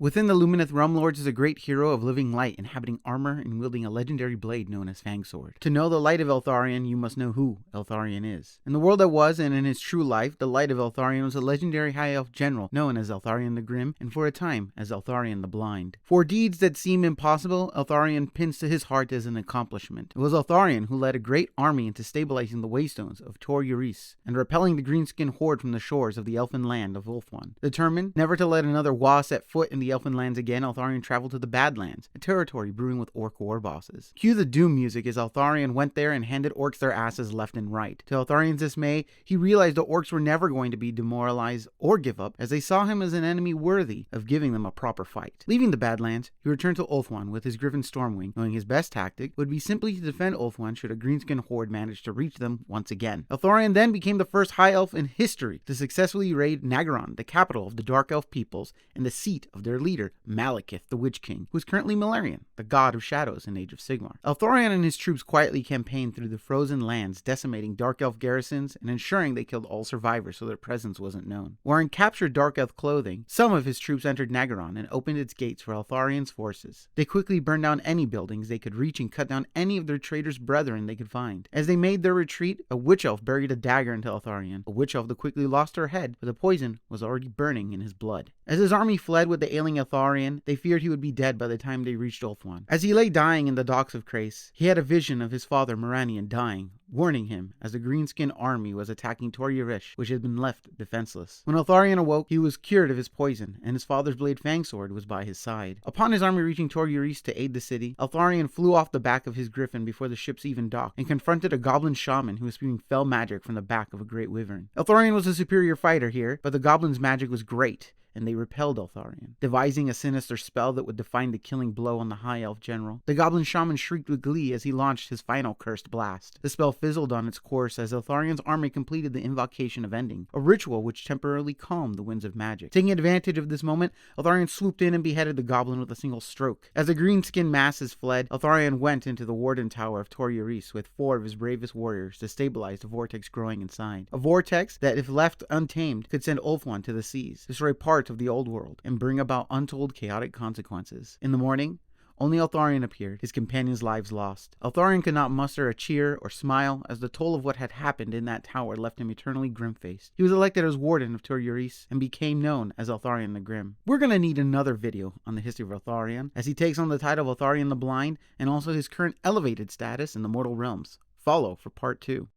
Within the Lumineth Realm Lords is a great hero of living light, inhabiting armor and wielding a legendary blade known as Fangsword. To know the Light of Eltharion, you must know who Eltharion is. In the world that was, and in his true life, the Light of Eltharion was a legendary high elf general known as Eltharion the Grim, and for a time as Eltharion the Blind. For deeds that seem impossible, Eltharion pins to his heart as an accomplishment. It was Eltharion who led a great army into stabilizing the waystones of Tor Yuris and repelling the greenskin horde from the shores of the elfin land of Ulthuan. Determined never to let another Wa set foot in the elfin lands again, Eltharion traveled to the Badlands, a territory brewing with orc war bosses. Cue the doom music as Eltharion went there and handed orcs their asses left and right. To Eltharion's dismay, he realized the orcs were never going to be demoralized or give up, as they saw him as an enemy worthy of giving them a proper fight. Leaving the Badlands, he returned to Ulthuan with his Griffin Stormwing, knowing his best tactic would be simply to defend Ulthuan should a greenskin horde manage to reach them once again. Eltharion then became the first high elf in history to successfully raid Nagaron, the capital of the Dark Elf peoples and the seat of their leader, Malekith, the Witch King, who is currently Malarian, the god of shadows in Age of Sigmar. Eltharion and his troops quietly campaigned through the frozen lands, decimating Dark Elf garrisons and ensuring they killed all survivors so their presence wasn't known. Wearing captured Dark Elf clothing, some of his troops entered Nagaron and opened its gates for Eltharion's forces. They quickly burned down any buildings they could reach and cut down any of their traitors' brethren they could find. As they made their retreat, a witch elf buried a dagger into Eltharion. A witch elf that quickly lost her head, but the poison was already burning in his blood. As his army fled with the ailing Eltharion, they feared he would be dead by the time they reached Ulthuan. As he lay dying in the docks of Crace, he had a vision of his father Moranion dying, warning him as the greenskin army was attacking Tor Yuris, which had been left defenseless. When Eltharion awoke, he was cured of his poison, and his father's blade Fangsword was by his side. Upon his army reaching Tor Yuris to aid the city, Eltharion flew off the back of his griffin before the ships even docked, and confronted a goblin shaman who was spewing fell magic from the back of a great wyvern. Eltharion was a superior fighter here, but the goblin's magic was great, and they repelled Eltharion, devising a sinister spell that would define the killing blow on the high elf general. The goblin shaman shrieked with glee as he launched his final cursed blast. The spell fizzled on its course as Eltharion's army completed the invocation of ending, a ritual which temporarily calmed the winds of magic. Taking advantage of this moment, Eltharion swooped in and beheaded the goblin with a single stroke. As the green-skinned masses fled, Eltharion went into the warden tower of Tor Yuris with 4 of his bravest warriors to stabilize the vortex growing inside. A vortex that, if left untamed, could send Ulthuan to the seas, destroy parts of the old world, and bring about untold chaotic consequences. In the morning, only Eltharion appeared, his companions' lives lost. Eltharion could not muster a cheer or smile, as the toll of what had happened in that tower left him eternally grim-faced. He was elected as warden of Tor Yuris, and became known as Eltharion the Grim. We're gonna need another video on the history of Eltharion, as he takes on the title of Eltharion the Blind, and also his current elevated status in the mortal realms. Follow for part 2.